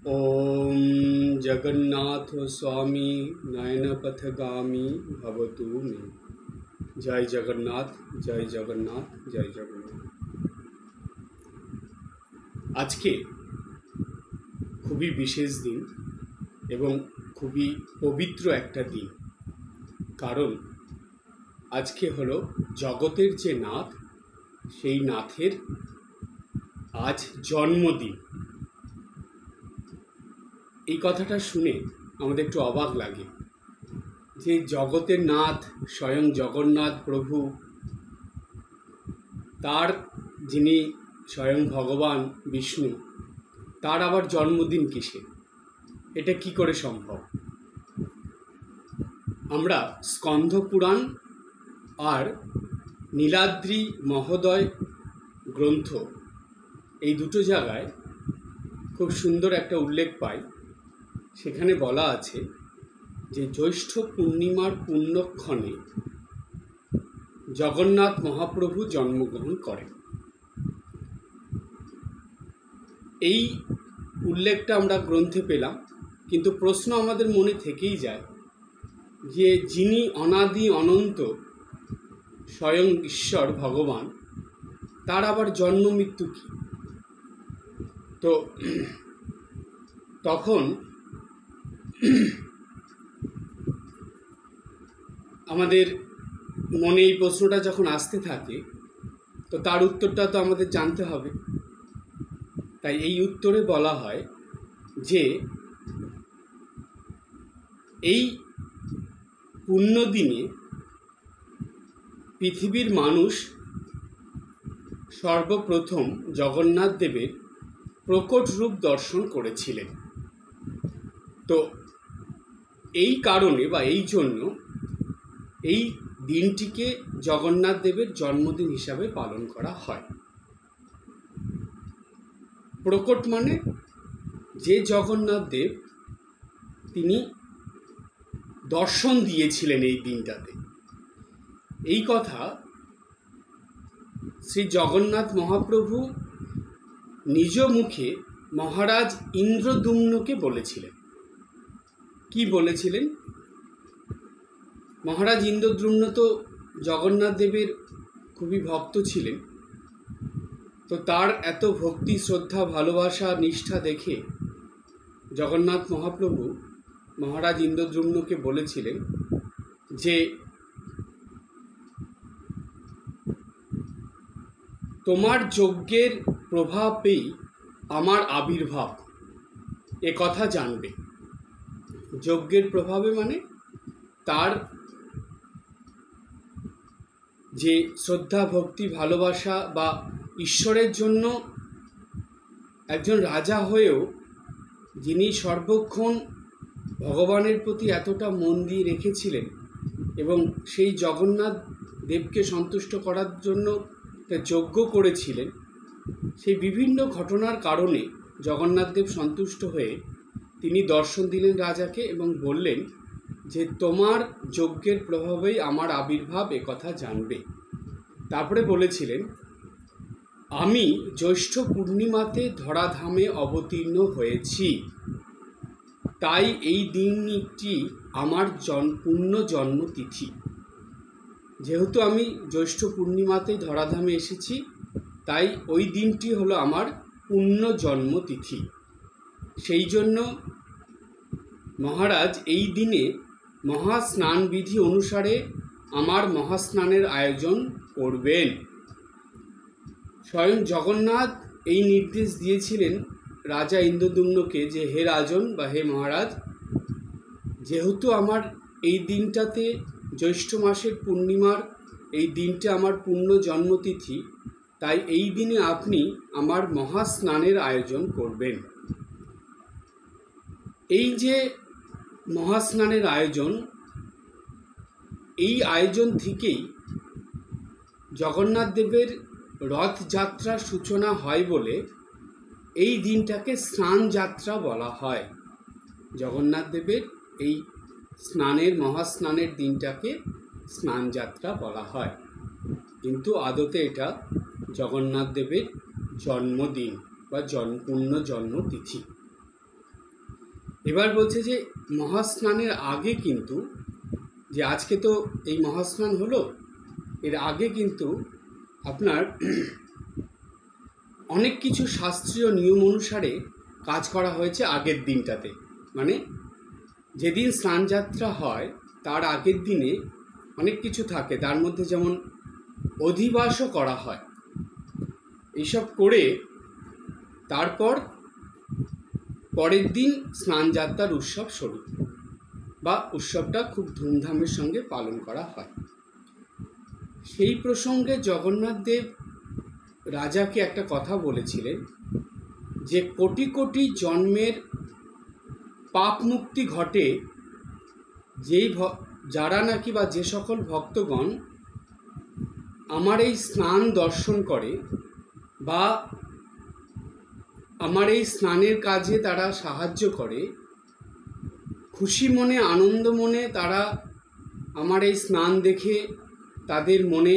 ओम जगन्नाथ स्वामी नयनपथगामी भवतु मे। जय जगन्नाथ, जय जगन्नाथ, जय जगन्नाथ। আজকে খুবই বিশেষ দিন এবং খুবই পবিত্র একটা দিন, কারণ আজকে হলো জগতের যে নাথ, সেই নাথের আজ জন্মদিন। এই কথাটা শুনে আমাদের একটু অবাক লাগে যে জগতের নাথ স্বয়ং জগন্নাথ প্রভু, তার যিনি স্বয়ং ভগবান বিষ্ণু, তার আবার জন্মদিন কিসে? এটা কি করে সম্ভব? আমরা স্কন্ধ পুরাণ আর নীলাদ্রি মহোদয় গ্রন্থ, এই দুটো জায়গায় খুব সুন্দর একটা উল্লেখ পাই। সেখানে বলা আছে যে জ্যৈষ্ঠ পূর্ণিমার পুণ্যক্ষণে জগন্নাথ মহাপ্রভু জন্মগ্রহণ করেন। এই উল্লেখটা আমরা গ্রন্থে পেলাম, কিন্তু প্রশ্ন আমাদের মনে থেকেই যায় যে যিনি অনাদি অনন্ত স্বয়ং ঈশ্বর ভগবান, তার আবার জন্ম মৃত্যু কী? তো তখন আমাদের মনে এই প্রশ্নটা যখন আসতে থাকে, তো তার উত্তরটা তো আমাদের জানতে হবে। তাই এই উত্তরে বলা হয় যে এই পুণ্যদিনে পৃথিবীর মানুষ সর্বপ্রথম জগন্নাথ দেবের প্রকট রূপ দর্শন করেছিলেন। তো এই কারণে বা এই জন্য এই দিনটিকে জগন্নাথ দেবের জন্মদিন হিসাবে পালন করা হয়। প্রকট মানে যে জগন্নাথ দেব তিনি দর্শন দিয়েছিলেন এই দিনটাতে। এই কথা শ্রী জগন্নাথ মহাপ্রভু নিজ মুখে মহারাজ ইন্দ্রদ্যুম্নকে বলেছিলেন। কি বলেছিলেন? মহারাজ ইন্দ্রদ্যুম্ন তো জগন্নাথ দেবের খুবই ভক্ত ছিলেন। তো তার এত ভক্তি, শ্রদ্ধা, ভালোবাসা, নিষ্ঠা দেখে জগন্নাথ মহাপ্রভু মহারাজ ইন্দ্রদ্যুম্নকে বলেছিলেন যে তোমার যজ্ঞের প্রভাবেই আমার আবির্ভাব, এ কথা জানবে। যজ্ঞের প্রভাবে মানে তার যে শ্রদ্ধা, ভক্তি, ভালোবাসা বা ঈশ্বরের জন্য একজন রাজা হয়েও যিনি সর্বক্ষণ ভগবানের প্রতি এতটা মন দিয়ে রেখেছিলেন এবং সেই জগন্নাথ দেবকে সন্তুষ্ট করার জন্য যজ্ঞ করেছিলেন, সেই বিভিন্ন ঘটনার কারণে জগন্নাথ দেব সন্তুষ্ট হয়ে তিনি দর্শন দিলেন রাজাকে এবং বললেন যে তোমার যজ্ঞের প্রভাবেই আমার আবির্ভাব, এ কথা জানবে। তারপরে বলেছিলেন, আমি জ্যৈষ্ঠ পূর্ণিমাতে ধরাধামে অবতীর্ণ হয়েছি, তাই এই দিনটি আমার পূর্ণ জন্মতিথি। যেহেতু আমি জ্যৈষ্ঠ পূর্ণিমাতেই ধরাধামে এসেছি, তাই ওই দিনটি হলো আমার পূর্ণ জন্মতিথি। সেই জন্য মহারাজ এই দিনে মহাস্নান বিধি অনুসারে আমার মহাস্নানের আয়োজন করবেন। স্বয়ং জগন্নাথ এই নির্দেশ দিয়েছিলেন রাজা ইন্দ্রদ্যুম্নকে যে হে রাজন বা হে মহারাজ, যেহেতু আমার এই দিনটাতে জ্যৈষ্ঠ মাসের পূর্ণিমার এই দিনটা আমার পূর্ণ জন্মতিথি, তাই এই দিনে আপনি আমার মহাস্নানের আয়োজন করবেন। এই যে মহাস্নানের আয়োজন, এই আয়োজন থেকেই জগন্নাথ দেবের রথযাত্রার সূচনা হয় বলে এই দিনটাকে স্নান যাত্রা বলা হয়। জগন্নাথ দেবের এই স্নানের, মহাস্নানের দিনটাকে স্নান যাত্রা বলা হয়, কিন্তু আদতে এটা জগন্নাথ দেবের জন্মদিন বা পূর্ণ জন্মতিথি। এবার বলছে যে মহাস্নানের আগে কিন্তু, যে আজকে তো এই মহাস্নান হলো, এর আগে কিন্তু আপনার অনেক কিছু শাস্ত্রীয় নিয়ম অনুসারে কাজ করা হয়েছে আগের দিনটাতে। মানে যেদিন স্নানযাত্রা হয় তার আগের দিনে অনেক কিছু থাকে, তার মধ্যে যেমন অধিবাসও করা হয়। এইসব করে তারপর পরের দিন স্নানযাত্রার উৎসব শুরু, বা উৎসবটা খুব ধুমধামের সঙ্গে পালন করা হয়। সেই প্রসঙ্গে জগন্নাথ দেব রাজাকে একটা কথা বলেছিলেন যে কোটি কোটি জন্মের পাপ মুক্তি ঘটে যারা নাকি বা যে সকল ভক্তগণ আমার এই স্নান দর্শন করে বা আমার এই স্নানের কাজে তারা সাহায্য করে, খুশি মনে আনন্দ মনে তারা আমার এই স্নান দেখে তাদের মনে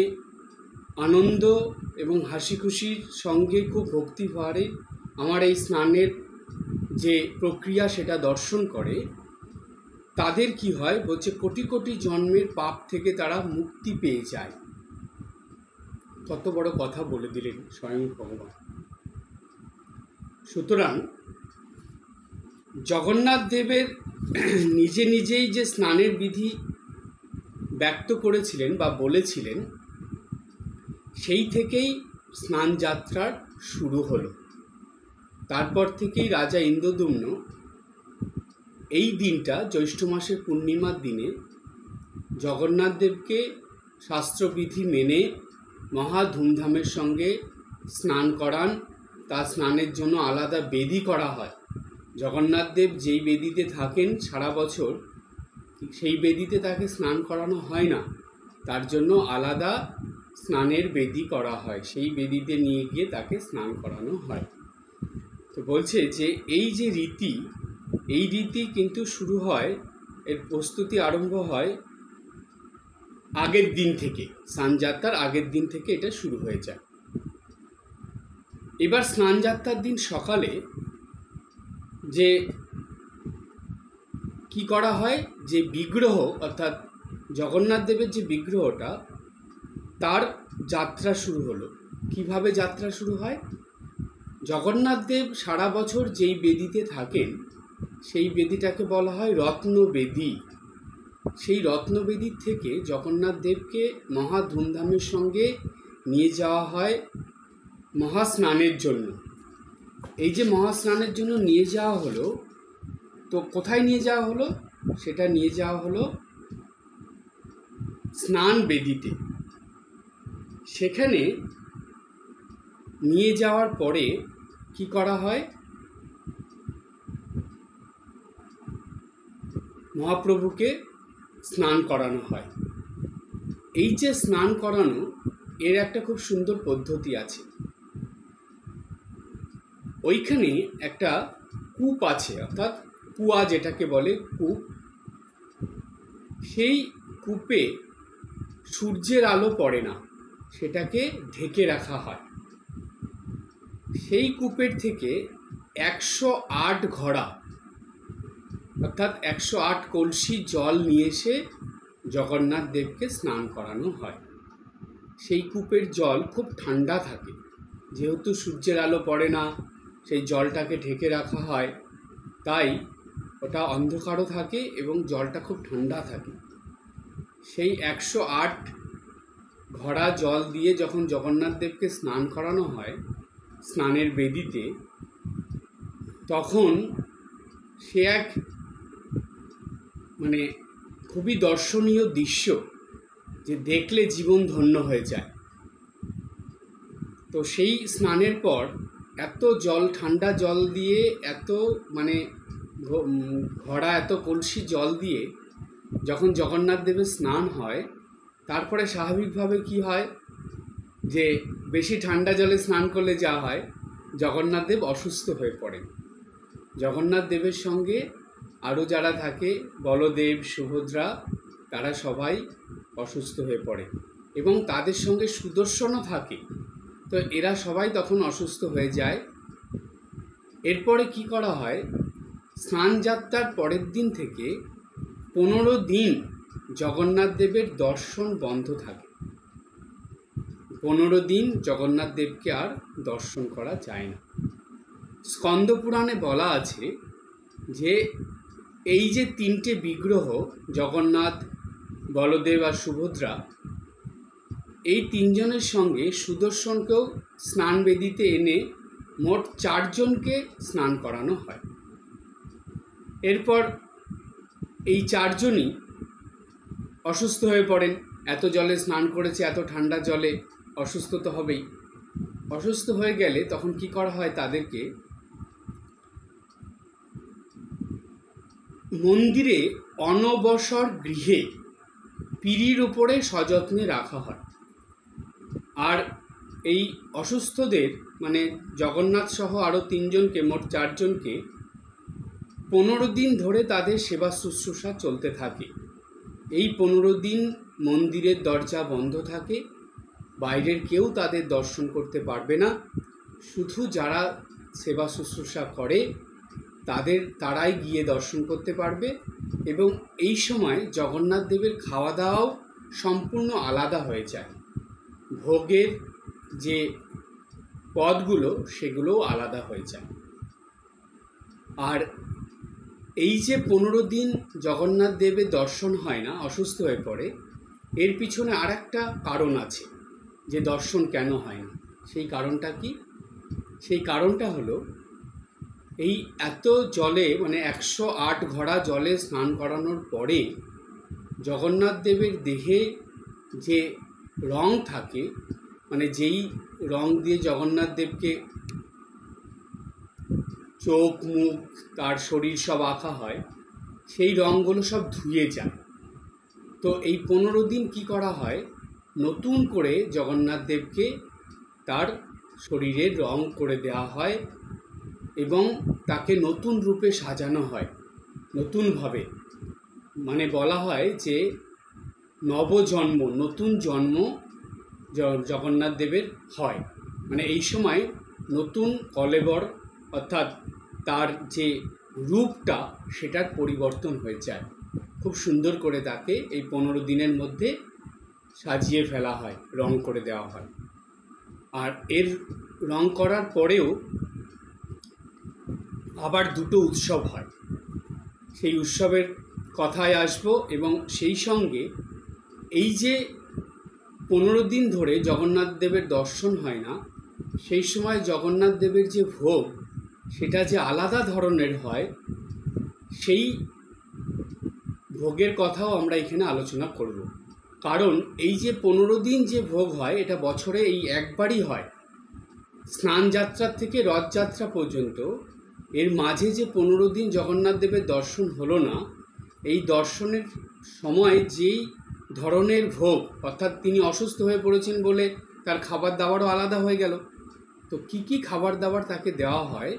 আনন্দ এবং হাসি খুশির সঙ্গে খুব ভক্তি ভারে আমার এই স্নানের যে প্রক্রিয়া সেটা দর্শন করে, তাদের কি হয় বলছে কোটি কোটি জন্মের পাপ থেকে তারা মুক্তি পেয়ে যায়। কত বড় কথা বলে দিলেন স্বয়ং ভগবান। সুতরাং জগন্নাথ দেবের নিজে নিজেই যে স্নানের বিধি ব্যক্ত করেছিলেন বা বলেছিলেন, সেই থেকেই স্নান যাত্রার শুরু হলো। তারপর থেকেই রাজা ইন্দ্রদ্যুম্ন এই দিনটা জ্যৈষ্ঠ মাসের পূর্ণিমার দিনে জগন্নাথ দেবকে শাস্ত্রবিধি মেনে মহা ধুমধামের সঙ্গে স্নান করান। তার স্নানের জন্য আলাদা বেদি করা হয়। জগন্নাথ দেব যেই বেদিতে থাকেন সারা বছর, সেই বেদিতে তাকে স্নান করানো হয় না, তার জন্য আলাদা স্নানের বেদি করা হয়, সেই বেদিতে নিয়ে গিয়ে তাকে স্নান করানো হয়। তো বলছে যে এই যে রীতি, এই রীতি কিন্তু শুরু হয়, এর প্রস্তুতি আরম্ভ হয় আগের দিন থেকে, স্নানযাত্রার আগের দিন থেকে এটা শুরু হয়ে যায়। এবার স্নানযাত্রার দিন সকালে যে কি করা হয়, যে বিগ্রহ অর্থাৎ জগন্নাথ দেবের যে বিগ্রহটা, তার যাত্রা শুরু হলো। কিভাবে যাত্রা শুরু হয়? জগন্নাথ দেব সারা বছর যেই বেদিতে থাকেন সেই বেদিটাকে বলা হয় রত্নবেদী। সেই রত্নবেদির থেকে জগন্নাথ দেবকে মহা ধুমধামের সঙ্গে নিয়ে যাওয়া হয় মহাস্নানের জন্য। এই যে মহাস্নানের জন্য নিয়ে যাওয়া হলো, তো কোথায় নিয়ে যাওয়া হলো? সেটা নিয়ে যাওয়া হলো স্নান বেদিতে। সেখানে নিয়ে যাওয়ার পরে কি করা হয়? মহাপ্রভুকে স্নান করানো হয়। এই যে স্নান করানো, এর একটা খুব সুন্দর পদ্ধতি আছে। ওইখানে একটা কূপ আছে, অর্থাৎ কুয়া যেটাকে বলে কূপ। সেই কূপে সূর্যের আলো পড়ে না, সেটাকে ঢেকে রাখা হয়। সেই কূপের থেকে 108 ঘড়া অর্থাৎ 108 কলসি জল নিয়ে এসে জগন্নাথ দেবকে স্নান করানো হয়। সেই কূপের জল খুব ঠান্ডা থাকে, যেহেতু সূর্যের আলো পড়ে না, সেই জলটাকে ঢেকে রাখা হয়, তাই ওটা অন্ধকারও থাকে এবং জলটা খুব ঠান্ডা থাকে। সেই 108 ঘড়া জল দিয়ে যখন জগন্নাথ দেবকে স্নান করানো হয় স্নানের বেদিতে, তখন সে এক মানে খুবই দর্শনীয় দৃশ্য, যে দেখলে জীবন ধন্য হয়ে যায়। তো সেই স্নানের পর এত জল, ঠান্ডা জল দিয়ে, এত মানে ঘড়া, এত কলসি জল দিয়ে যখন জগন্নাথ দেবের স্নান হয়, তারপরে স্বাভাবিকভাবে কি হয়, যে বেশি ঠান্ডা জলে স্নান করলে যা হয়, জগন্নাথ দেব অসুস্থ হয়ে পড়েন। জগন্নাথ দেবের সঙ্গে আরও যারা থাকে, বলদেব, সুভদ্রা, তারা সবাই অসুস্থ হয়ে পড়ে এবং তাদের সঙ্গে সুদর্শনও থাকে। তো এরা সবাই তখন অসুস্থ হয়ে যায়। এরপরে কি করা হয়? স্নান যাত্রার পরের দিন থেকে 15 দিন জগন্নাথ দেবের দর্শন বন্ধ থাকে। 15 দিন জগন্নাথ দেবকে আর দর্শন করা যায় না। স্কন্দ পুরাণে বলা আছে যে এই যে 3টে বিগ্রহ জগন্নাথ, বলদেব আর সুভদ্রা, এই 3 জনের সঙ্গে সুদর্শনকেও স্নান বেদিতে এনে মোট 4 জনকে স্নান করানো হয়। এরপর এই 4 জনই অসুস্থ হয়ে পড়েন। এত জলে স্নান করেছে, এত ঠান্ডা জলে, অসুস্থ তো হবেই। অসুস্থ হয়ে গেলে তখন কি করা হয়, তাদেরকে মন্দিরে অনবসর গৃহে পিঁড়ির উপরে সযত্নে রাখা হয়। আর এই অসুস্থদের মানে জগন্নাথ সহ আরও 3 জনকে, মোট 4 জনকে 15 দিন ধরে তাদের সেবা শুশ্রূষা চলতে থাকে। এই 15 দিন মন্দিরের দরজা বন্ধ থাকে, বাইরের কেউ তাদের দর্শন করতে পারবে না। শুধু যারা সেবা শুশ্রূষা করে তারাই গিয়ে দর্শন করতে পারবে। এবং এই সময় জগন্নাথ দেবের খাওয়া দাওয়াও সম্পূর্ণ আলাদা হয়ে যায়। ভোগের যে পদগুলো সেগুলোও আলাদা হয়ে যায়। আর এই যে 15 দিন জগন্নাথ দেবের দর্শন হয় না, অসুস্থ হয়ে পড়ে, এর পিছনে আর একটা কারণ আছে যে দর্শন কেন হয় না। সেই কারণটা কি? সেই কারণটা হলো এই এত জলে মানে 108 ঘড়া জলে স্নান করানোর পরে জগন্নাথ দেবের দেহে যে রং থাকে, মানে যেই রং দিয়ে জগন্নাথ দেবকে চোখ, মুখ, তার শরীর সব আঁকা হয়, সেই রঙগুলো সব ধুয়ে যায়। তো এই 15 দিন কি করা হয়, নতুন করে জগন্নাথ দেবকে তার শরীরের রং করে দেওয়া হয় এবং তাকে নতুন রূপে সাজানো হয়, নতুনভাবে। মানে বলা হয় যে নবজন্ম, নতুন জন্ম জগন্নাথ দেবের হয়। মানে এই সময় নতুন কলেবর, অর্থাৎ তার যে রূপটা সেটার পরিবর্তন হয়ে যায়। খুব সুন্দর করে তাকে এই 15 দিনের মধ্যে সাজিয়ে ফেলা হয়, রং করে দেওয়া হয়। আর এর রং করার পরেও আবার 2টো উৎসব হয়। সেই উৎসবের কথায় আসব। এবং সেই সঙ্গে এই যে 15 দিন ধরে জগন্নাথ দেবের দর্শন হয় না, সেই সময় জগন্নাথ দেবের যে ভোগ সেটা যে আলাদা ধরনের হয়, সেই ভোগের কথাও আমরা এখানে আলোচনা করব। কারণ এই যে 15 দিন যে ভোগ হয় এটা বছরে এই একবারই হয়। স্নান যাত্রার থেকে রথযাত্রা পর্যন্ত এর মাঝে যে 15 দিন জগন্নাথ দেবের দর্শন হলো না, এই দর্শনের সময় যেই ধরনের ভোগ, অর্থাৎ তিনি অসুস্থ হয়ে পড়েছেন বলে তার খাবার দাবারও আলাদা হয়ে গেল। তো কি খাবার দাবার তাকে দেওয়া হয়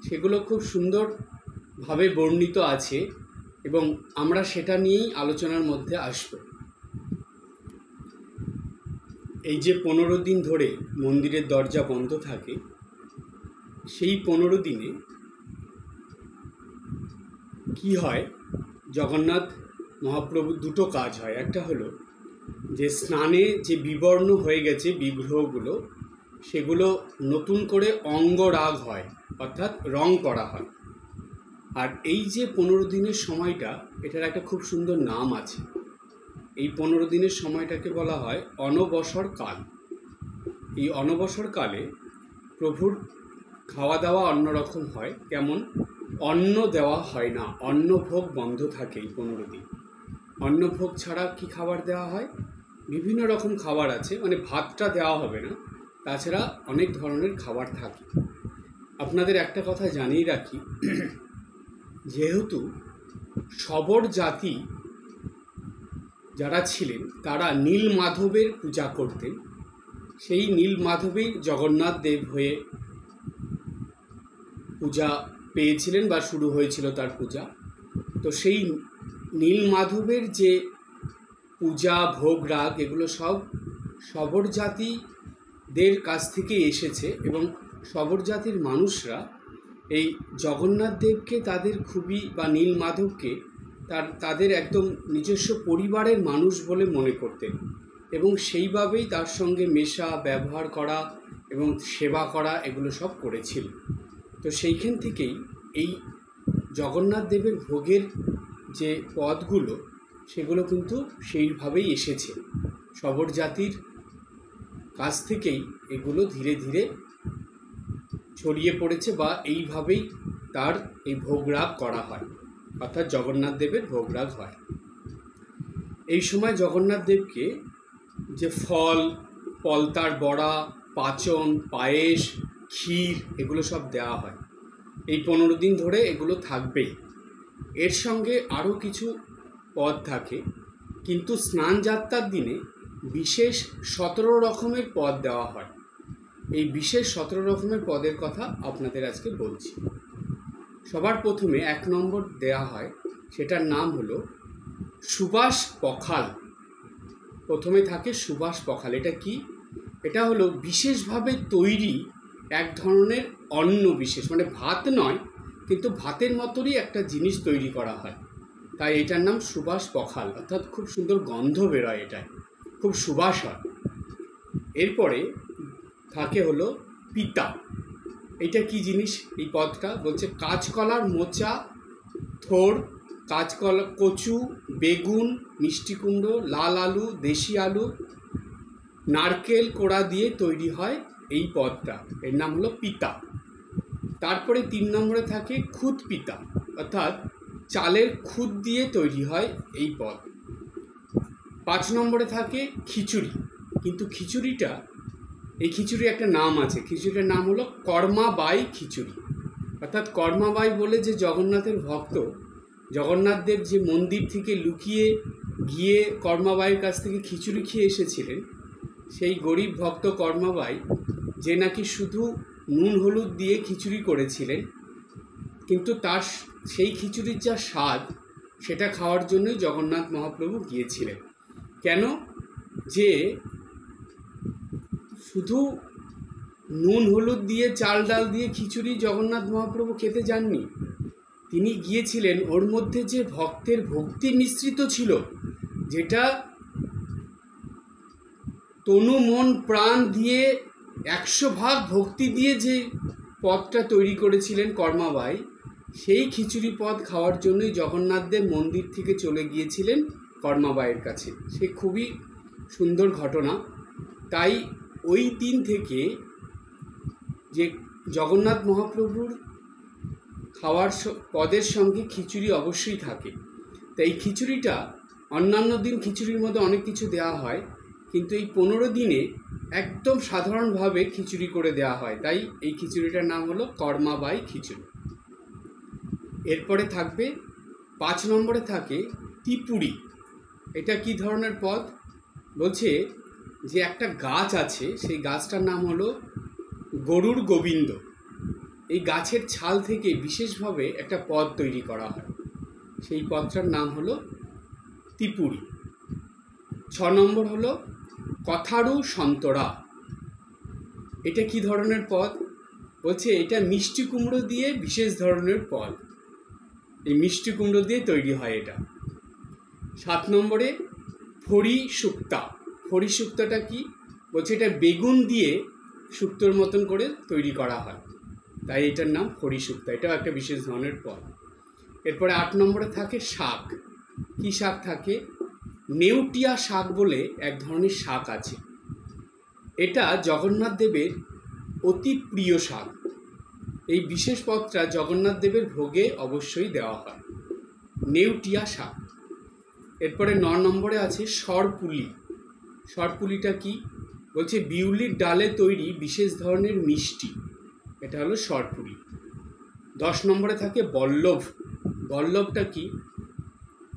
সেগুলো খুব সুন্দরভাবে বর্ণিত আছে এবং আমরা সেটা নিয়েই আলোচনার মধ্যে আসব। এই যে 15 দিন ধরে মন্দিরের দরজা বন্ধ থাকে, সেই 15 দিনে কি হয়, জগন্নাথ মহাপ্রভুর 2টো কাজ হয়। একটা হলো যে স্নানে যে বিবর্ণ হয়ে গেছে বিগ্রহগুলো, সেগুলো নতুন করে অঙ্গরাগ হয়, অর্থাৎ রং করা হয়। আর এই যে 15 দিনের সময়টা, এটার একটা খুব সুন্দর নাম আছে। এই 15 দিনের সময়টাকে বলা হয় অনবসর কাল। এই অনবসর কালে প্রভুর খাওয়া দাওয়া অন্যরকম হয়। কেমন? অন্ন দেওয়া হয় না, অন্নভোগ বন্ধ থাকে এই 15 দিন। অন্নভোগ ছাড়া কি খাবার দেওয়া হয়? বিভিন্ন রকম খাবার আছে, মানে ভাতটা দেওয়া হবে না, তাছাড়া অনেক ধরনের খাবার থাকে। আপনাদের একটা কথা জানিয়ে রাখি, যেহেতু শবর জাতি যারা ছিলেন তারা নীল মাধবের পূজা করতেন, সেই নীল মাধবেই জগন্নাথ দেব হয়ে পূজা পেয়েছিলেন বা শুরু হয়েছিল তার পূজা। তো সেই নীল মাধবের যে পূজা, ভোগ, রাগ, এগুলো সব শবর জাতিদের কাছ থেকে এসেছে এবং শবর জাতির মানুষরা এই জগন্নাথ দেবকে তাদের খুবই বা নীলমাধবকে তাদের একদম নিজস্ব পরিবারের মানুষ বলে মনে করতেন এবং সেইভাবেই তার সঙ্গে মেশা, ব্যবহার করা এবং সেবা করা এগুলো সব করেছিল। তো সেইখান থেকেই এই জগন্নাথ দেবের ভোগের যে পদগুলো সেগুলো কিন্তু সেইভাবেই এসেছে। শবর জাতির কাছ থেকেই এগুলো ধীরে ধীরে ছড়িয়ে পড়েছে বা এইভাবেই তার এই ভোগরাগ করা হয়, অর্থাৎ জগন্নাথ দেবের ভোগরাগ হয়। এই সময় জগন্নাথ দেবকে যে ফল, পলতার বড়া, পাচন, পায়েস, ক্ষীর এগুলো সব দেওয়া হয়। এই 15 দিন ধরে এগুলো থাকবেই। এর সঙ্গে আরও কিছু পদ থাকে, কিন্তু স্নান যাত্রার দিনে বিশেষ 17 রকমের পদ দেওয়া হয়। এই বিশেষ 17 রকমের পদের কথা আপনাদের আজকে বলছি। সবার প্রথমে 1 নম্বর দেওয়া হয়, সেটার নাম হলো সুবাস পখাল। প্রথমে থাকে সুবাস পখাল। এটা কি? এটা হলো বিশেষভাবে তৈরি এক ধরনের অন্ন, বিশেষ মানে ভাত নয়, কিন্তু ভাতের মতোই একটা জিনিস তৈরি করা হয়, তাই এটার নাম সুবাস পখাল। অর্থাৎ খুব সুন্দর গন্ধ বেরোয়, এটায় খুব সুবাস হয়। এরপরে থাকে হলো পিতা। এটা কি জিনিস? এই পদটা বলছে কাঁচকলার মোচা, থোড়, কাঁচকলা, কচু, বেগুন, মিষ্টি কুমড়ো, লাল আলু, দেশি আলু, নারকেল কোড়া দিয়ে তৈরি হয় এই পদটা, এর নাম হলো পিতা। তারপরে 3 নম্বরে থাকে খুদ পিতা, অর্থাৎ চালের খুদ দিয়ে তৈরি হয় এই পদ। 5 নম্বরে থাকে খিচুড়ি, কিন্তু খিচুড়িটা, এই খিচুড়ি একটা নাম আছে, খিচুড়ির নাম হলো কর্মাবাই খিচুড়ি। অর্থাৎ কর্মাবাই বলে যে জগন্নাথের ভক্ত, জগন্নাথ দেব যে মন্দির থেকে লুকিয়ে গিয়ে কর্মাবাইয়ের কাছ থেকে খিচুড়ি খেয়ে এসেছিলেন, সেই গরিব ভক্ত কর্মাবাই, যে নাকি শুধু নুন হলুদ দিয়ে খিচুড়ি করেছিলেন, কিন্তু তার সেই খিচুড়ির যা স্বাদ সেটা খাওয়ার জন্যই জগন্নাথ মহাপ্রভু গিয়েছিলেন। কেন? যে শুধু নুন হলুদ দিয়ে, চাল ডাল দিয়ে খিচুড়ি জগন্নাথ মহাপ্রভু খেতে যাননি, তিনি গিয়েছিলেন ওর মধ্যে যে ভক্তের ভক্তি মিশ্রিত ছিল, যেটা তনু মন প্রাণ দিয়ে 100 ভাগ ভক্তি দিয়ে যে পদটা তৈরি করেছিলেন কর্মাবাই, সেই খিচুড়ি পদ খাওয়ার জন্যই জগন্নাথ দেব মন্দির থেকে চলে গিয়েছিলেন কর্মাবাইয়ের কাছে। সে খুবই সুন্দর ঘটনা। তাই ওই দিন থেকে যে জগন্নাথ মহাপ্রভুর খাওয়ার পদের সঙ্গে খিচুড়ি অবশ্যই থাকে। তাই এই খিচুড়িটা, অন্যান্য দিন খিচুড়ির মধ্যে অনেক কিছু দেওয়া হয়, কিন্তু এই 15 দিনে একদম সাধারণভাবে খিচুড়ি করে দেওয়া হয়, তাই এই খিচুড়িটার নাম হলো কর্মাবাই খিচুড়ি। এরপরে থাকবে 5 নম্বরে থাকে ত্রিপুরি। এটা কি ধরনের পদ? বলছে যে একটা গাছ আছে, সেই গাছটার নাম হলো গরুর গোবিন্দ। এই গাছের ছাল থেকে বিশেষভাবে একটা পদ তৈরি করা হয়, সেই পদটার নাম হলো ত্রিপুরি। 6 নম্বর হলো কথারু সন্তরা। এটা কি ধরনের পদ? বলছে এটা মিষ্টি কুমড়ো দিয়ে বিশেষ ধরনের পদ, এই মিষ্টি কুমড়ো দিয়ে তৈরি হয় এটা। 7 নম্বরে ফড়ি শুক্তা। ফড়ি শুক্তাটা কি? বলছে এটা বেগুন দিয়ে শুক্তোর মতন করে তৈরি করা হয়, তাই এটার নাম ফড়ি শুক্তা। এটাও একটা বিশেষ ধরনের পদ। এরপরে 8 নম্বরে থাকে শাক। কি শাক থাকে? নেউটিয়া শাক বলে এক ধরনের শাক আছে, এটা জগন্নাথ দেবের অতি প্রিয় শাক। এই বিশেষ পদটা জগন্নাথ দেবের ভোগে অবশ্যই দেওয়া হয়, নেউটিয়া শাক। এরপরে 9 নম্বরে আছে সরপুলি। সরপুলিটা কি? বলছে বিউলির ডালে তৈরি বিশেষ ধরনের মিষ্টি, এটা হলো সরপুলি। 10 নম্বরে থাকে বল্লভ। বল্লভটা কি?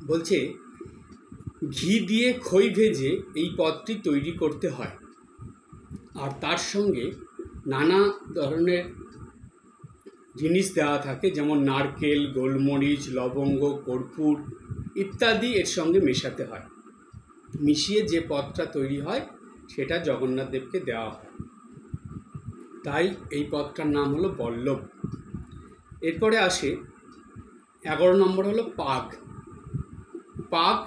বলছে ঘি দিয়ে খই ভেজে এই পদটি তৈরি করতে হয়, আর তার সঙ্গে নানা ধরনের জিনিস দেওয়া থাকে, যেমন নারকেল, গোলমরিচ, লবঙ্গ, কর্পূর ইত্যাদি এর সঙ্গে মেশাতে হয়। মিশিয়ে যে পদটা তৈরি হয় সেটা জগন্নাথ দেবকে দেওয়া হয়, তাই এই পদটার নাম হলো বল্লভ। এরপরে আসে 11 নম্বর হলো পাগ। পাগ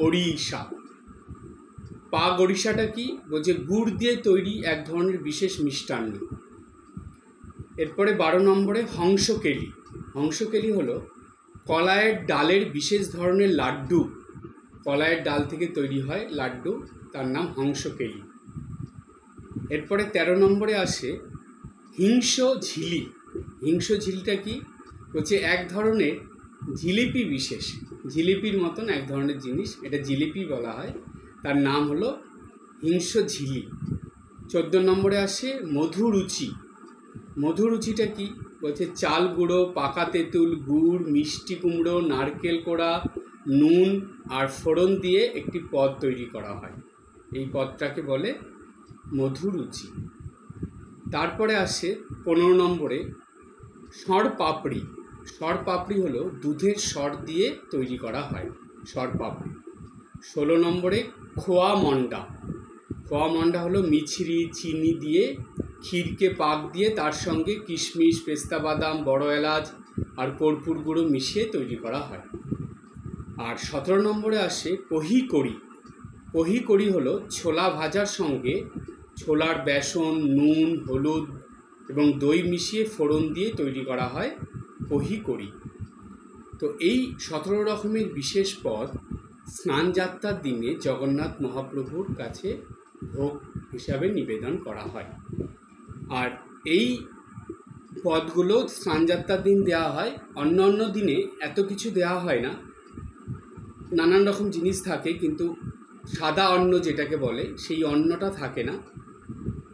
ওড়িশা। পাগ ওড়িশাটা কি বলছে? গুড় দিয়ে তৈরি এক ধরনের বিশেষ মিষ্টান্ন। এরপরে 12 নম্বরে হংসকেলি। হংসকেলি হলো কলাইয়ের ডালের বিশেষ ধরনের লাড্ডু। কলাইয়ের ডাল থেকে তৈরি হয় লাড্ডু, তার নাম হংসকেলি। এরপরে 13 নম্বরে আসে হিংস ঝিলি। হিংস ঝিলিটা কি বলছে? এক ধরনের জিলিপি বিশেষ, জিলিপির মতন এক ধরনের জিনিস, এটা জিলিপি বলা হয়, তার নাম হলো হিংস ঝিলি। 14 নম্বরে আসে মধুরুচি। মধুরুচিটা কি বলছে? চাল গুঁড়ো, পাকা তেঁতুল, গুড়, মিষ্টি কুমড়ো, নারকেল কোড়া, নুন আর ফোড়ন দিয়ে একটি পদ তৈরি করা হয়। এই পদটাকে বলে মধুরুচি। তারপরে আসে 15 নম্বরে ষড়পাপড়ি। ষড়পাপড়ি হলো দুধের সর দিয়ে তৈরি করা হয়, ষড়পাপড়ি। 16 নম্বরে খোয়া মন্ডা। খোয়া মন্ডা হলো মিছরি, চিনি দিয়ে ক্ষীরকে পাক দিয়ে তার সঙ্গে কিশমিশ, পেস্তা বাদাম, বড় এলাচ আর কর্পূর গুঁড়ো মিশিয়ে তৈরি করা হয়। আর 17 নম্বরে আসে কহি কড়ি। কহি কড়ি হলো ছোলা ভাজার সঙ্গে ছোলার বেসন, নুন, হলুদ এবং দই মিশিয়ে ফোড়ন দিয়ে তৈরি করা হয় কহি কড়ি। তো এই 17 রকমের বিশেষ পদ স্নানযাত্রার দিনে জগন্নাথ মহাপ্রভুর কাছে ভোগ হিসাবে নিবেদন করা হয়। আর এই পদগুলো স্নানযাত্রার দিন দেওয়া হয়। অন্য অন্য দিনে এত কিছু দেওয়া হয় না, নানান রকম জিনিস থাকে, কিন্তু সাদা অন্ন যেটাকে বলে সেই অন্নটা থাকে না,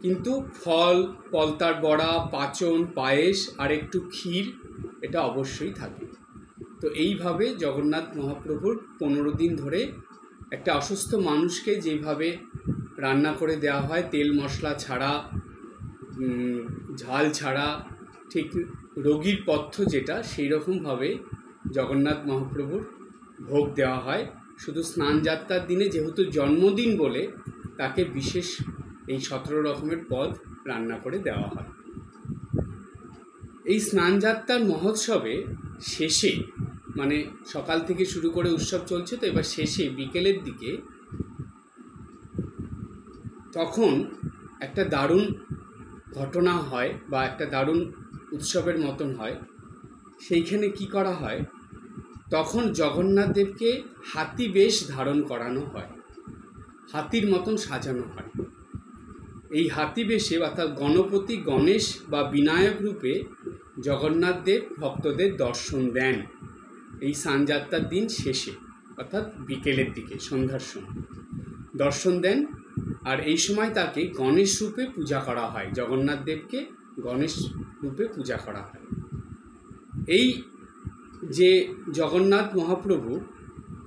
কিন্তু ফল, পলতার বড়া, পাচন, পায়েস আর একটু ক্ষীর এটা অবশ্যই থাকে। তো এইভাবে জগন্নাথ মহাপ্রভুর 15 দিন ধরে একটা অসুস্থ মানুষকে যেভাবে রান্না করে দেওয়া হয়, তেল মশলা ছাড়া, ঝাল ছাড়া, ঠিক রোগীর পথ্য যেটা, সেই রকমভাবে জগন্নাথ মহাপ্রভুর ভোগ দেওয়া হয়। শুধু স্নানযাত্রার দিনে যেহেতু জন্মদিন বলে তাকে বিশেষ এই 17 রকমের পদ রান্না করে দেওয়া হয়। এই স্নানযাত্রার মহোৎসবে শেষে, মানে সকাল থেকে শুরু করে উৎসব চলছে, তো এবার শেষে বিকেলের দিকে তখন একটা দারুণ ঘটনা হয় বা একটা দারুণ উৎসবের মতন হয়। সেইখানে কি করা হয়? তখন জগন্নাথ দেবকে হাতি বেশ ধারণ করানো হয়, হাতির মতন সাজানো হয়। এই হাতি বেশে অর্থাৎ গণপতি, গণেশ বা বিনায়ক রূপে জগন্নাথ দেব ভক্তদের দর্শন দেন এই স্নানযাত্রার দিন শেষে, অর্থাৎ বিকেলের দিকে, সন্ধ্যার সময় দর্শন দেন। আর এই সময় তাকে গণেশ রূপে পূজা করা হয়, জগন্নাথ দেবকে গণেশ রূপে পূজা করা হয়। এই যে জগন্নাথ মহাপ্রভু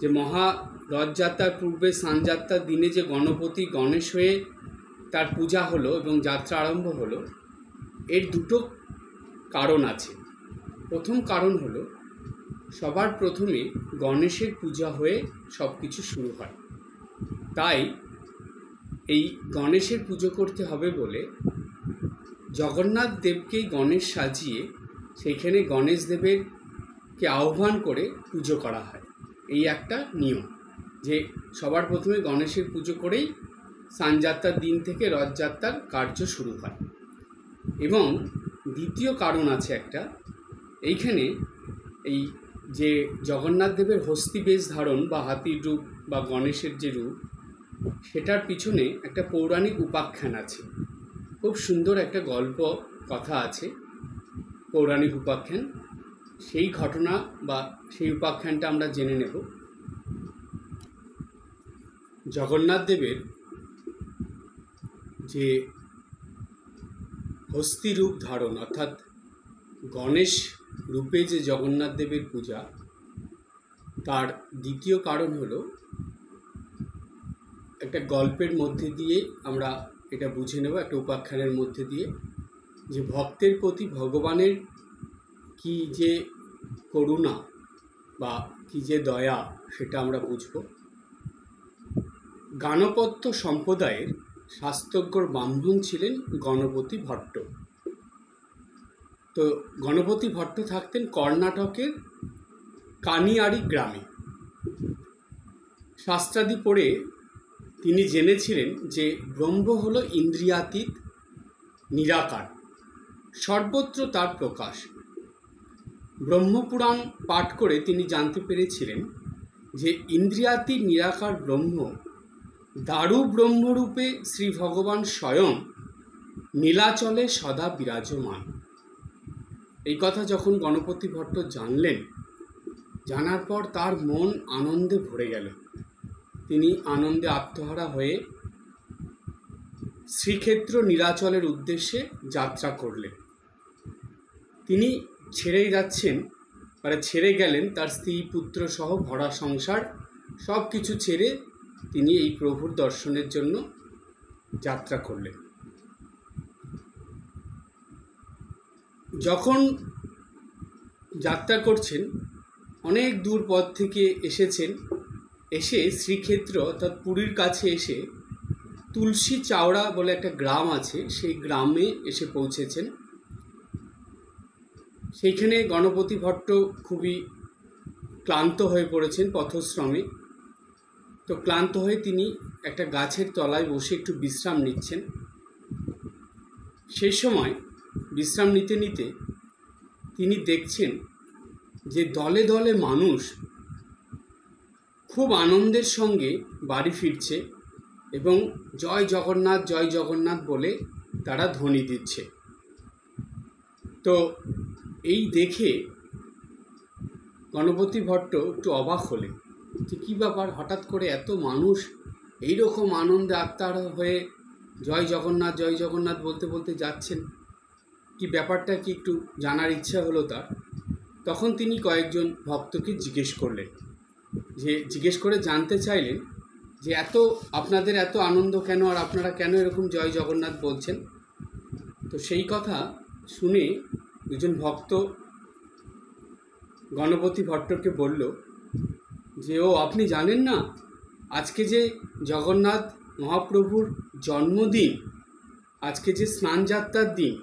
যে মহা রথযাত্রার পূর্বে স্নানযাত্রার দিনে যে গণপতি গণেশ হয়ে তার পূজা হলো এবং যাত্রা আরম্ভ হলো, এর দুটো কারণ আছে। প্রথম কারণ হলো সবার প্রথমে গণেশের পূজা হয়ে সব কিছু শুরু হয়, তাই এই গণেশের পুজো করতে হবে বলে জগন্নাথ দেবকেই গণেশ সাজিয়ে সেইখানে গণেশ দেবেরকে আহ্বান করে পুজো করা হয়। এই একটা নিয়ম যে সবার প্রথমে গণেশের পুজো করেই স্নানযাত্রার দিন থেকে রথযাত্রার কার্য শুরু হয়। এবং দ্বিতীয় কারণ আছে একটা, এইখানে এই যে জগন্নাথ দেবের হস্তি বেশ ধারণ বা হাতির রূপ বা গণেশের যে রূপ, সেটার পিছনে একটা পৌরাণিক উপাখ্যান আছে। খুব সুন্দর একটা গল্প কথা আছে, পৌরাণিক উপাখ্যান। সেই ঘটনা বা সেই উপাখ্যানটা আমরা জেনে নেব। জগন্নাথ দেবের যে হস্তি রূপ ধারণ অর্থাৎ গণেশ রূপে যে জগন্নাথ দেবের পূজা, তার দ্বিতীয় কারণ হলো একটা গল্পের মধ্যে দিয়ে আমরা এটা বুঝে নেব, একটা উপাখ্যানের মধ্যে দিয়ে, যে ভক্তের প্রতি ভগবানের কি যে করুণা বা কি যে দয়া সেটা আমরা বুঝব। গাণপত্য সম্প্রদায়ের শাস্ত্রজ্ঞ ব্রাহ্মণ ছিলেন গণপতি ভট্ট। তো গণপতি ভট্ট থাকতেন কর্ণাটকের কানিয়াড়ি গ্রামে। শাস্ত্রাদি পড়ে তিনি জেনেছিলেন যে ব্রহ্ম হলো ইন্দ্রিয়াতীত, নিরাকার, সর্বত্র তার প্রকাশ। ব্রহ্মপুরাণ পাঠ করে তিনি জানতে পেরেছিলেন যে ইন্দ্রিয়াতীত নিরাকার ব্রহ্ম দারু ব্রহ্মরূপে শ্রী ভগবান স্বয়ং নীলাচলে সদা বিরাজমান। এই কথা যখন গণপতি ভট্ট জানলেন, জানার পর তার মন আনন্দে ভরে গেল। তিনি আনন্দে আত্মহারা হয়ে শ্রীক্ষেত্র নীলাচলের উদ্দেশ্যে যাত্রা করলেন। তিনি ছেড়ে গেলেন তার স্ত্রী পুত্র সহ ভরা সংসার, সব কিছু ছেড়ে তিনি এই প্রভুর দর্শনের জন্য যাত্রা করলেন। যখন যাত্রা করছেন, অনেক দূর পথ থেকে এসেছেন, এসে শ্রীক্ষেত্র অর্থাৎ পুরীর কাছে এসে তুলসী চাওড়া বলে একটা গ্রাম আছে, সেই গ্রামে এসে পৌঁছেছেন। সেইখানে গণপতি ভট্ট খুবই ক্লান্ত হয়ে পড়েছেন পথশ্রমে। তো ক্লান্ত হয়ে তিনি একটা গাছের তলায় বসে একটু বিশ্রাম নিচ্ছেন। সেই সময় বিশ্রাম নিতে নিতে তিনি দেখছেন যে দলে দলে মানুষ খুব আনন্দের সঙ্গে বাড়ি ফিরছে এবং জয় জগন্নাথ জয় জগন্নাথ বলে তারা ধ্বনি দিচ্ছে। তো এই দেখে গণপতি ভট্ট একটু অবাক হলেন যে কী ব্যাপার, হঠাৎ করে এত মানুষ এইরকম আনন্দে আত্মারা হয়ে জয় জগন্নাথ বলতে বলতে যাচ্ছেন, কি ব্যাপারটা কি একটু জানার ইচ্ছা হলো তার। তখন তিনি কয়েকজন ভক্তকে জিজ্ঞেস করে জানতে চাইলেন যে আপনাদের এত আনন্দ কেন, আর আপনারা কেন এরকম জয় জগন্নাথ বলছেন। তো সেই কথা শুনে দুজন ভক্ত গণপতি ভট্টকে বলল যে আপনি জানেন না, আজকে যে জগন্নাথ মহাপ্রভুর জন্মদিন, আজকে যে স্নানযাত্রার দিন,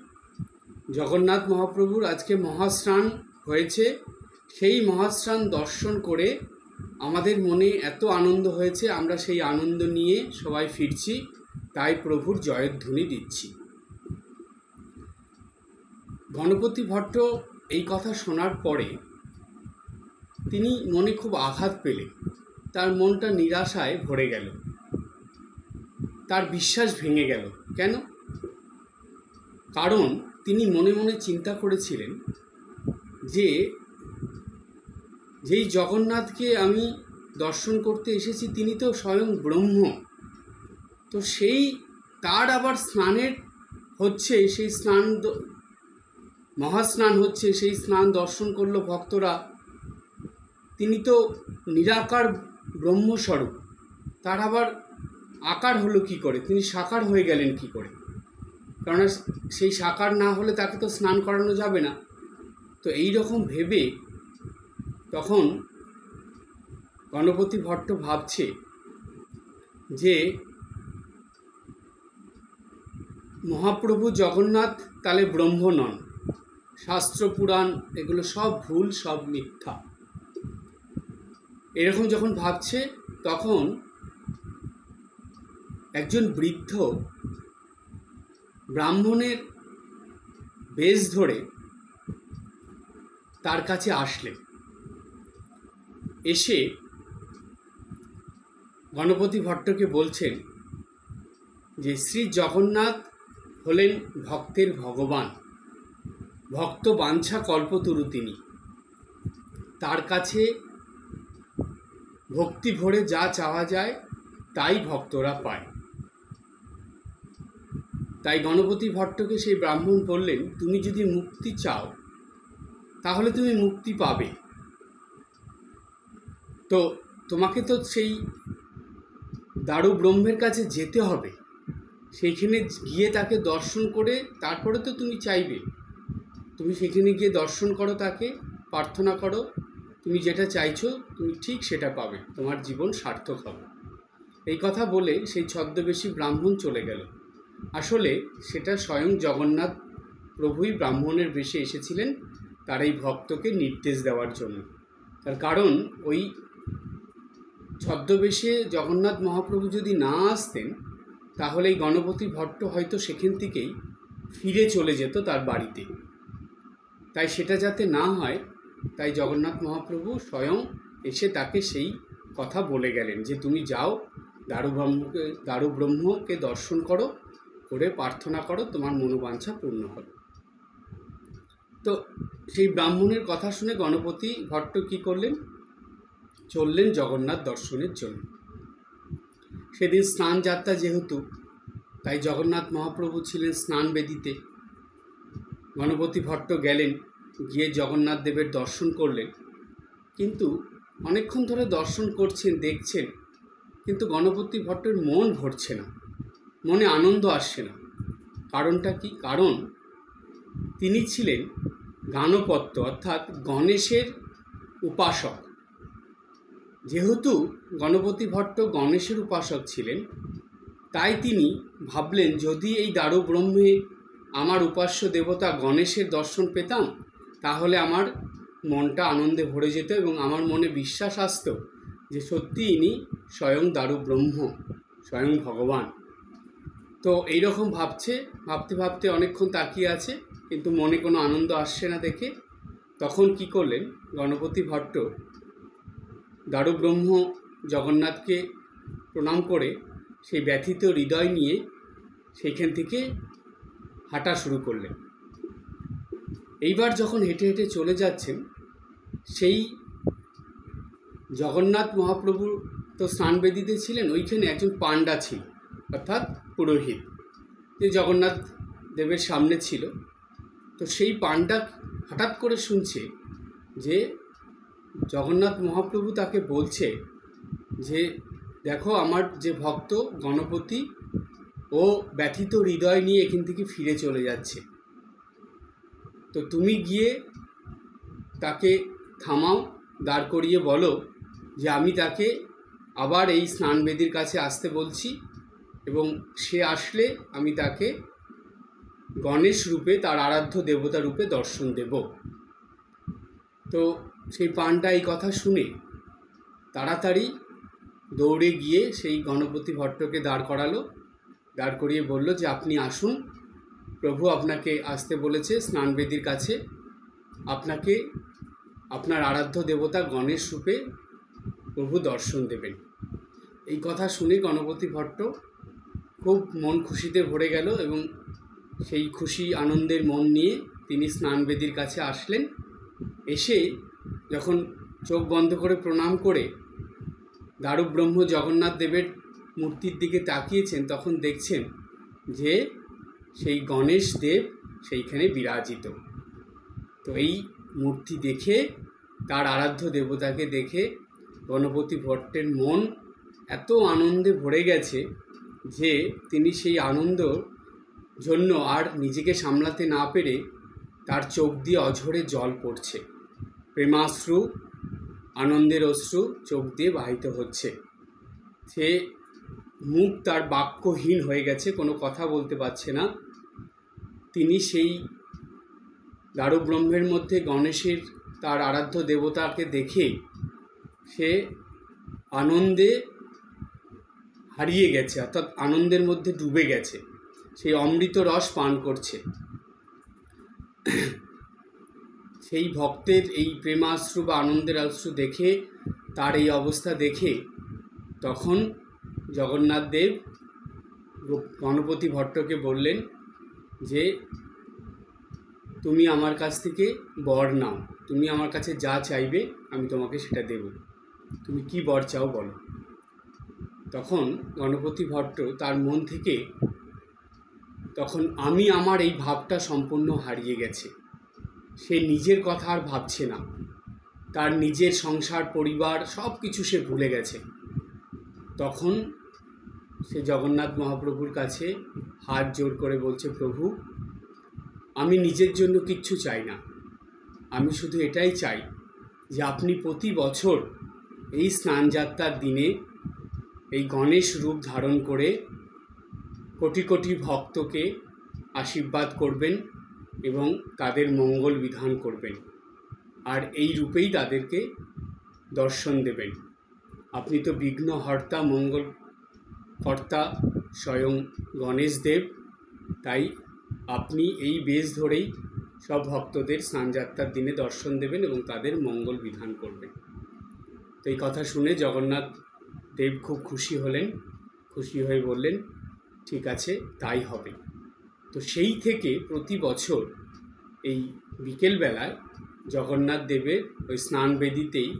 জগন্নাথ মহাপ্রভুর আজকে মহাস্নান হয়েছে, সেই মহাস্নান দর্শন করে আমাদের মনে এত আনন্দ হয়েছে, আমরা সেই আনন্দ নিয়ে সবাই ফিরছি, তাই প্রভুর জয়ধ্বনি দিচ্ছি। গণপতি ভট্ট এই কথা শোনার পরে তিনি মনে খুব আঘাত পেলেন, তার মনটা নিরাশায় ভরে গেল, তার বিশ্বাস ভেঙে গেল। কেন? কারণ তিনি মনে মনে চিন্তা করেছিলেন যে যেই জগন্নাথকে আমি দর্শন করতে এসেছি তিনি তো স্বয়ং ব্রহ্ম। তো তার আবার স্নানের হচ্ছে, সেই মহাস্নান হচ্ছে, সেই স্নান দর্শন করলো ভক্তরা। তিনি তো নিরাকার ব্রহ্মস্বরূপ, তার আবার আকার হলো কি করে, তিনি সাকার হয়ে গেলেন কি করে? কেননা সেই সাকার না হলে তাকে তো স্নান করানো যাবে না। তো এই রকম ভেবে তখন গণপতি ভট্ট ভাবছে যে মহাপ্রভু জগন্নাথ তাহলে ব্রহ্ম নন, শাস্ত্র পুরাণ এগুলো সব ভুল, সব মিথ্যা। এরকম যখন ভাবছে তখন একজন বৃদ্ধ ব্রাহ্মণের বেশ ধরে তার কাছে আসলেন। এসে গণপতি ভট্টকে বলছেন যে শ্রী জগন্নাথ হলেন ভক্তের ভগবান, ভক্ত বাঞ্ছা কল্পতরু তিনি, তার কাছে ভক্তি ভরে যা চাওয়া যায় তাই ভক্তরা পায়। তাই গণপতি ভট্টকে সেই ব্রাহ্মণ বললেন, তুমি যদি মুক্তি চাও তাহলে তুমি মুক্তি পাবে। তো তোমাকে তো সেই দারু ব্রহ্মের কাছে যেতে হবে, সেইখানে গিয়ে তাকে দর্শন করে তারপরে তো তুমি চাইবে। তুমি সেখানে গিয়ে দর্শন করো, তাকে প্রার্থনা করো, তুমি যেটা চাইছো তুমি ঠিক সেটা পাবে, তোমার জীবন সার্থক হবে। এই কথা বলে সেই ছদ্মবেশী ব্রাহ্মণ চলে গেল। আসলে সেটা স্বয়ং জগন্নাথ প্রভুই ব্রাহ্মণের বেশে এসেছিলেন তার এই ভক্তকে নির্দেশ দেওয়ার জন্য। তার কারণ ওই ছদ্মবেশে জগন্নাথ মহাপ্রভু যদি না আসতেন তাহলে এই গণপতি ভট্ট হয়তো সেখান থেকেই ফিরে চলে যেত তার বাড়িতে। তাই সেটা যাতে না হয় তাই জগন্নাথ মহাপ্রভু স্বয়ং এসে তাকে সেই কথা বলে গেলেন যে তুমি যাও, দারু ব্রহ্মকে দর্শন করো, করে প্রার্থনা করো, তোমার মনোবাঞ্ছা পূর্ণ হবে। তো সেই ব্রাহ্মণের কথা শুনে গণপতি ভট্ট কী করলেন, চললেন জগন্নাথ দর্শনের জন্য। সেদিন স্নান যাত্রা যেহেতু, তাই জগন্নাথ মহাপ্রভু ছিলেন স্নান বেদিতে। গণপতি ভট্ট গেলেন, গিয়ে জগন্নাথ দেবের দর্শন করলেন। কিন্তু অনেকক্ষণ ধরে দর্শন করছেন, দেখছেন, কিন্তু গণপতি ভট্টের মন ভরছে না, মনে আনন্দ আসছে না। কারণটা কি? কারণ তিনি ছিলেন গাণপত্য, অর্থাৎ গণেশের উপাসক। যেহেতু গণপতি ভট্ট গণেশের উপাসক ছিলেন, তাই তিনি ভাবলেন যদি এই দারু ব্রহ্মে আমার উপাস্য দেবতা গণেশের দর্শন পেতাম তাহলে আমার মনটা আনন্দে ভরে যেত এবং আমার মনে বিশ্বাস আসতো যে সত্যি ইনি স্বয়ং দারু ব্রহ্ম, স্বয়ং ভগবান। তো এইরকম ভাবতে ভাবতে অনেকক্ষণ তাকিয়ে আছে, কিন্তু মনে কোনো আনন্দ আসছে না দেখে তখন কি করলেন গণপতি ভট্ট, দারু ব্রহ্ম জগন্নাথকে প্রণাম করে সেই ব্যথিত হৃদয় নিয়ে সেইখান থেকে হাঁটা শুরু করলেন। এইবার যখন হেঁটে হেঁটে চলে যাচ্ছেন, সেই জগন্নাথ মহাপ্রভু তো স্নানবেদিতে ছিলেন, ওইখানে একজন পাণ্ডা ছিল, অর্থাৎ পুরোহিত, যে জগন্নাথ দেবের সামনে ছিল। তো সেই পাণ্ডা হঠাৎ করে শুনছে যে জগন্নাথ মহাপ্রভু তাকে বলছে যে দেখো আমার যে ভক্ত গণপতি ও ব্যথিত হৃদয় নিয়ে এখান থেকে ফিরে চলে যাচ্ছে, তো তুমি গিয়ে তাকে থামাও, দাঁড় করিয়ে বলো যে আমি তাকে আবার এই স্নানবেদির কাছে আসতে বলছি এবং সে আসলে আমি তাকে গণেশ রূপে, তার আরাধ্য দেবতা রূপে দর্শন দেব। তো সেই পাণ্ডা এই কথা শুনে তাড়াতাড়ি দৌড়ে গিয়ে সেই গণপতি ভট্টকে দাঁড় করালো, দাঁড় করিয়ে বলল যে আপনি আসুন, প্রভু আপনাকে আসতে বলেছে স্নানবেদির কাছে, আপনাকে আপনার আরাধ্য দেবতা গণেশ রূপে প্রভু দর্শন দেবেন। এই কথা শুনে গণপতি ভট্ট খুব মন খুশিতে ভরে গেল এবং সেই খুশি আনন্দের মন নিয়ে তিনি স্নানবেদির কাছে আসলেন। এসে যখন চোখ বন্ধ করে প্রণাম করে দারু ব্রহ্ম জগন্নাথ দেবের মূর্তির দিকে তাকিয়েছেন, তখন দেখছেন যে সেই গণেশ দেব সেইখানে বিরাজিত। তো এই মূর্তি দেখে, তার আরাধ্য দেবতাকে দেখে গণপতি ভট্টের মন এত আনন্দে ভরে গেছে যে তিনি সেই আনন্দর জন্য আর নিজেকে সামলাতে না পেরে তার চোখ দিয়ে অঝরে জল পড়ছে, প্রেমাশ্রু, আনন্দের অশ্রু চোখ দিয়ে বাহিত হচ্ছে। সে মুখ তার বাক্যহীন হয়ে গেছে, কোনো কথা বলতে পারছে না। তিনি সেই দারু ব্রহ্মের মধ্যে গণেশের, তার আরাধ্য দেবতাকে দেখে সে আনন্দে হারিয়ে গেছে, অর্থাৎ আনন্দের মধ্যে ডুবে গেছে, সেই অমৃত রস পান করছে। সেই ভক্তের এই প্রেমাশ্রু বা আনন্দের অশ্রু দেখে, তার এই অবস্থা দেখে তখন জগন্নাথ দেব গণপতি ভট্টকে বললেন যে তুমি আমার কাছ থেকে বর নাও, তুমি আমার কাছে যা চাইবে আমি তোমাকে সেটা দেব, তুমি কি বর চাও বলো। তখন গণপতি ভট্ট তার মন থেকে তখন আমি আমার এই ভাবটা সম্পূর্ণ হারিয়ে গেছে। সে নিজের কথা আর ভাবছে না, তার নিজের সংসার, পরিবার সব কিছু সে ভুলে গেছে। তখন সে জগন্নাথ মহাপ্রভুর কাছে হাত জোর করে বলছে, প্রভু আমি নিজের জন্য কিচ্ছু চাই না, আমি শুধু এটাই চাই যে আপনি প্রতি বছর এই স্নানযাত্রার দিনে এই গণেশ রূপ ধারণ করে কোটি কোটি ভক্তকে আশীর্বাদ করবেন এবং তাদের মঙ্গল বিধান করবেন, আর এই রূপেই তাদেরকে দর্শন দেবেন। আপনি তো বিঘ্নহর্তা, মঙ্গল কর্তা স্বয়ং গণেশ দেব, তাই আপনি এই বেশ ধরেই সব ভক্তদের স্নানযাত্রার দিনে দর্শন দেবেন এবং তাদের মঙ্গল বিধান করবেন। তো এই কথা শুনে জগন্নাথ দেব খুব খুশি হলেন, খুশি হয়ে বললেন ঠিক আছে তাই হবে। তো সেই থেকে প্রতি বছর এই বিকেলবেলায় জগন্নাথ দেবের ওই স্নান বেদিতেই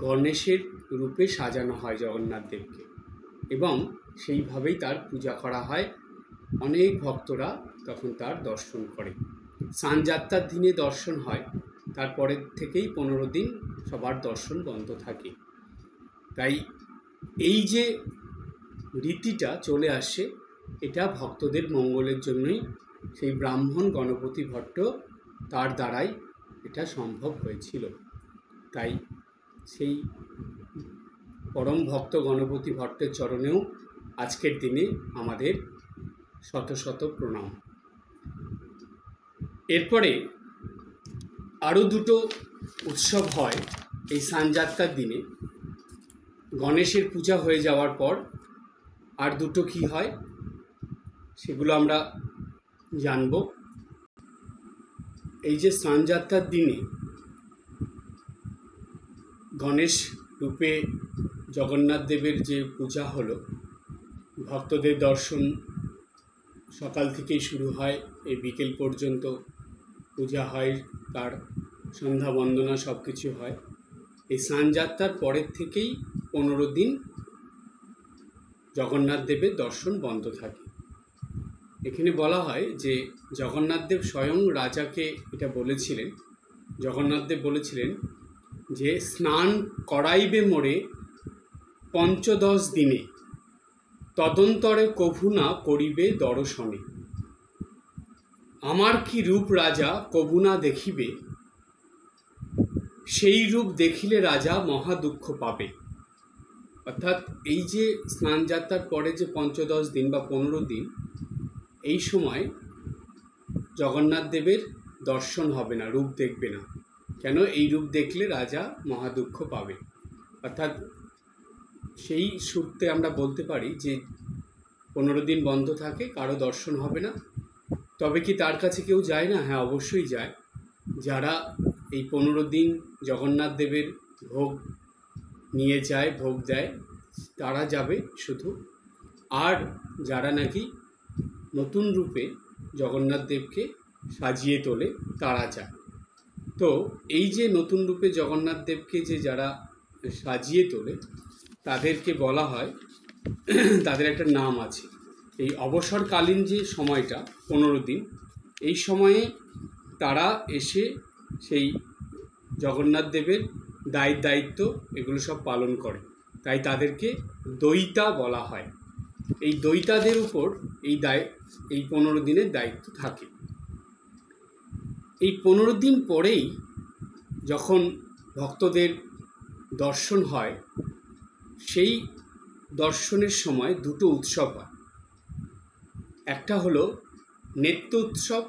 গণেশের রূপে সাজানো হয় জগন্নাথ দেবকে, এবং সেইভাবেই তার পূজা করা হয়। অনেক ভক্তরা তখন তার দর্শন করে। স্নানযাত্রার দিনে দর্শন হয়, তারপরের থেকেই 15 দিন সবার দর্শন বন্ধ থাকে। তাই এই যে রীতিটা চলে আসে, এটা ভক্তদের মঙ্গলের জন্যই, সেই ব্রাহ্মণ গণপতি ভট্ট তার দ্বারাই এটা সম্ভব হয়েছিল। তাই সেই পরম ভক্ত গণপতি ভট্টের চরণেও আজকের দিনে আমাদের শত শত প্রণাম। এরপরে আরও দুটো উৎসব হয় এই স্নানযাত্রার দিনে। গণেশের পূজা হয়ে যাওয়ার পর আর দুটো কি হয় সেগুলো আমরা জানব। এই যে স্নানযাত্রার দিনে গণেশ রূপে জগন্নাথ দেবের যে পূজা হলো, ভক্তদের দর্শন সকাল থেকেই শুরু হয়, এই বিকেল পর্যন্ত পূজা হয়, তার সন্ধ্যা বন্দনা সব কিছু হয়। এই স্নানযাত্রার পরের থেকেই 15 দিন জগন্নাথ দেবের দর্শন বন্ধ থাকে। এখানে বলা হয় যে জগন্নাথ দেব স্বয়ং রাজাকে এটা বলেছিলেন, জগন্নাথ দেব বলেছিলেন যে স্নান করাইবে মোরে 15 দিনে, তদন্তরে কভু না করিবে দর্শনে। আমার কি রূপ রাজা কভু না দেখিবে, সেই রূপ দেখিলে রাজা মহা দুঃখ পাবে। অর্থাৎ এই যে স্নানযাত্রার পরে যে 15 দিন বা 15 দিন, এই সময় জগন্নাথ দেবের দর্শন হবে না, রূপ দেখবে না। কেন? এই রূপ দেখলে রাজা মহা দুঃখ পাবে। অর্থাৎ সেই সূত্রে আমরা বলতে পারি যে 15 দিন বন্ধ থাকে, কারো দর্শন হবে না। তবে কি তার কাছে কেউ যায় না? হ্যাঁ, অবশ্যই যায়। যারা এই 15 দিন জগন্নাথ দেবের ভোগ নিয়ে যায়, ভোগ দেয়, তারা যাবে শুধু। আর যারা নাকি নতুন রূপে জগন্নাথ দেবকে সাজিয়ে তোলে, তারা যায়। তো এই যে নতুন রূপে জগন্নাথ দেবকে যে যারা সাজিয়ে তোলে, তাদেরকে বলা হয়, তাদের একটা নাম আছে। এই অবসরকালীন যে সময়টা 15 দিন, এই সময়ে তারা এসে সেই জগন্নাথ দেবের দায়িত্ব এগুলো সব পালন করে। তাই তাদেরকে দইতা বলা হয়। এই দইতাদের উপর এই 15 দিনের দায়িত্ব থাকে। এই 15 দিন পরেই যখন ভক্তদের দর্শন হয়, সেই দর্শনের সময় দুটো উৎসব হয়। একটা হলো নেত্র উৎসব,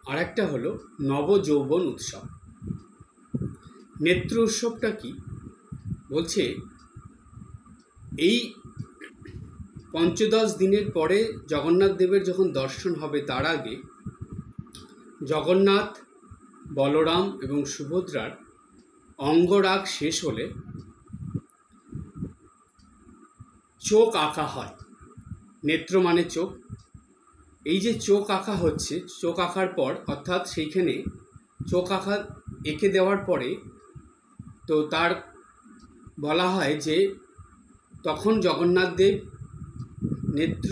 আর একটা হলো নবযৌবন উৎসব। নেত্র উৎসবটা কি বলছে, এই 15 দিনের পরে জগন্নাথ দেবের যখন দর্শন হবে, তার আগে জগন্নাথ, বলরাম এবং সুভদ্রার অঙ্গরাগ শেষ হলে চোখ আঁকা হয়। নেত্র মানে চোখ। এই যে চোখ আঁকা হচ্ছে, চোখ আঁকার পর, অর্থাৎ সেইখানে চোখ আঁকা এঁকে দেওয়ার পরে তো তার বলা হয় যে তখন জগন্নাথ দেব নেত্র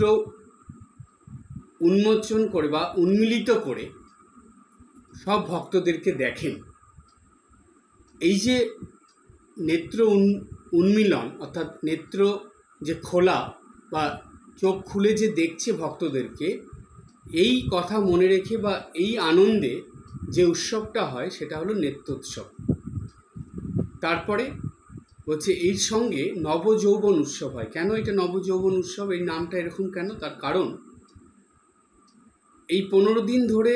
উন্মোচন করে বা উন্মিলিত করে সব ভক্তদেরকে দেখেন। এই যে নেত্র উন্মিলন, অর্থাৎ নেত্র যে খোলা বা চোখ খুলে যে দেখছে ভক্তদেরকে, এই কথা মনে রেখে বা এই আনন্দে যে উৎসবটা হয় সেটা হলো নেত্রোৎসব। তারপরে হচ্ছে এর সঙ্গে নবযৌবন উৎসব হয়। কেন এটা নবযৌবন উৎসব, এই নামটা এরকম কেন? তার কারণ এই 15 দিন ধরে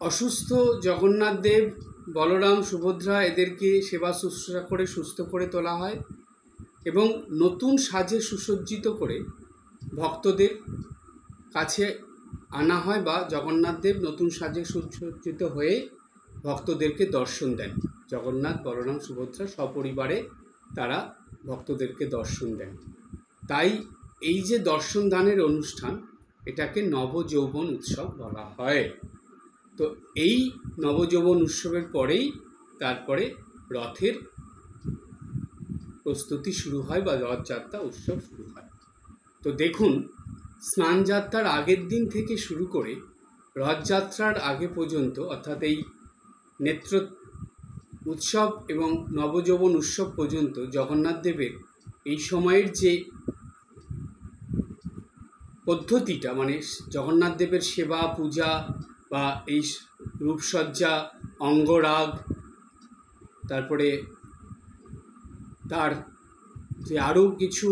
অসুস্থ জগন্নাথ দেব, বলরাম, সুভদ্রা এদেরকে সেবা শুশ্রূষা করে সুস্থ করে তোলা হয় এবং নতুন সাজে সুসজ্জিত করে ভক্তদের কাছে আনা হয়, বা জগন্নাথ দেব নতুন সাজে সুসজ্জিত হয়ে ভক্তদেরকে দর্শন দেন। জগন্নাথ, বলরাম, সুভদ্রা সপরিবারে তারা ভক্তদেরকে দর্শন দেন। তাই এই যে দর্শন দানের অনুষ্ঠান, এটাকে নবযৌবন উৎসব বলা হয়। তো এই নবযৌবন উৎসবের পরেই তারপরে রথের প্রস্তুতি শুরু হয় বা রথযাত্রা উৎসব শুরু হয়। তো দেখুন, স্নানযাত্রার আগের দিন থেকে শুরু করে রথযাত্রার আগে পর্যন্ত, অর্থাৎ এই নেত্র উৎসব এবং নবযৌবন উৎসব পর্যন্ত জগন্নাথ দেবের এই সময়ের যে পদ্ধতিটা, মানে জগন্নাথ দেবের সেবা পূজা বা এই রূপসজ্জা, অঙ্গরাগ, তারপরে তার যে আরও কিছু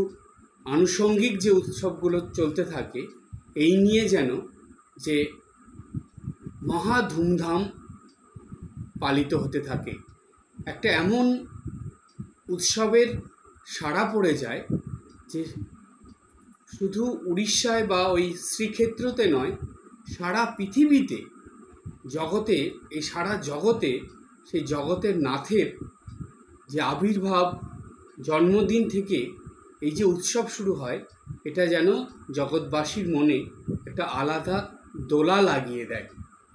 আনুষঙ্গিক যে উৎসবগুলো চলতে থাকে, এই নিয়ে যেন যে মহা ধুমধাম পালিত হতে থাকে। একটা এমন উৎসবের সাড়া পড়ে যায় যে শুধু উড়িষ্যায় বা ওই শ্রীক্ষেত্রতে নয়, সারা পৃথিবীতে, জগতে, এই সারা জগতে সেই জগতের নাথের যে আবির্ভাব, জন্মদিন থেকে এই যে উৎসব শুরু হয়, এটা যেন জগৎবাসীর মনে একটা আলাদা দোলা লাগিয়ে দেয়,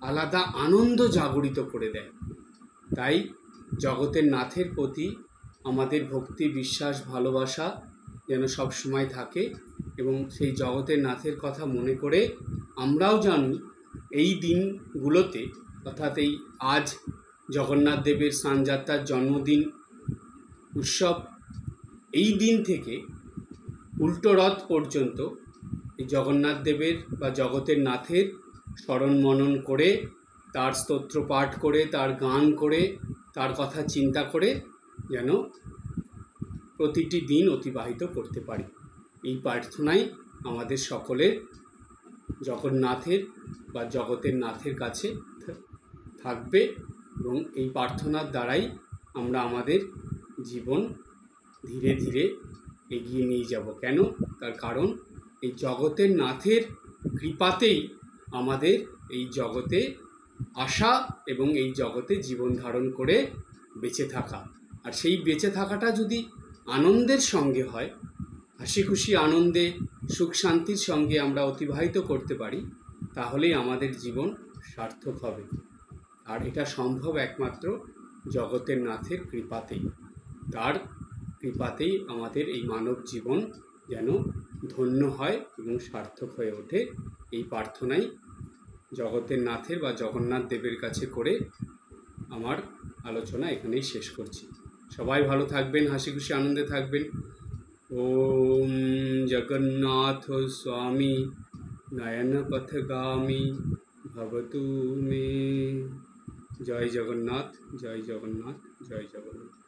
আলাদা আনন্দ জাগরিত করে দেয়। তাই জগতের নাথের প্রতি আমাদের ভক্তি, বিশ্বাস, ভালোবাসা যেন সব সময় থাকে এবং সেই জগতের নাথের কথা মনে করে আমরাও জানি এই দিনগুলোতে, অর্থাৎ এই আজ জগন্নাথ দেবের স্নানযাত্রার জন্মদিন উৎসব, এই দিন থেকে উল্টো রথ পর্যন্ত এই জগন্নাথ দেবের বা জগতের নাথের স্মরণ মনন করে, তার স্তোত্র পাঠ করে, তার গান করে, তার কথা চিন্তা করে যেন প্রতিটি দিন অতিবাহিত করতে পারি। এই প্রার্থনাই আমাদের সকলের জগন্নাথের বা জগতের নাথের কাছে থাকবে এবং এই প্রার্থনার দ্বারাই আমরা আমাদের জীবন ধীরে ধীরে এগিয়ে নিয়ে যাব। কেন? তার কারণ এই জগতের নাথের কৃপাতেই আমাদের এই জগতে আসা এবং এই জগতে জীবন ধারণ করে বেঁচে থাকা। আর সেই বেঁচে থাকাটা যদি আনন্দের সঙ্গে হয়, হাসি খুশি আনন্দে সুখ শান্তির সঙ্গে আমরা অতিবাহিত করতে পারি, তাহলেই আমাদের জীবন সার্থক হবে। আর এটা সম্ভব একমাত্র জগতের নাথের কৃপাতেই। তার কৃপাতেই আমাদের এই মানব জীবন যেন ধন্য হয় এবং সার্থক হয়ে ওঠে। এই প্রার্থনাই জগতের নাথের বা জগন্নাথ দেবের কাছে করে আমার আলোচনা এখানেই শেষ করছি। সবাই ভালো থাকবেন, হাসি খুশি আনন্দে থাকবেন। ওম জগন্নাথ স্বামী নয়ন পথগামী ভবতু মে। জয় জগন্নাথ, জয় জগন্নাথ, জয় জগন্নাথ।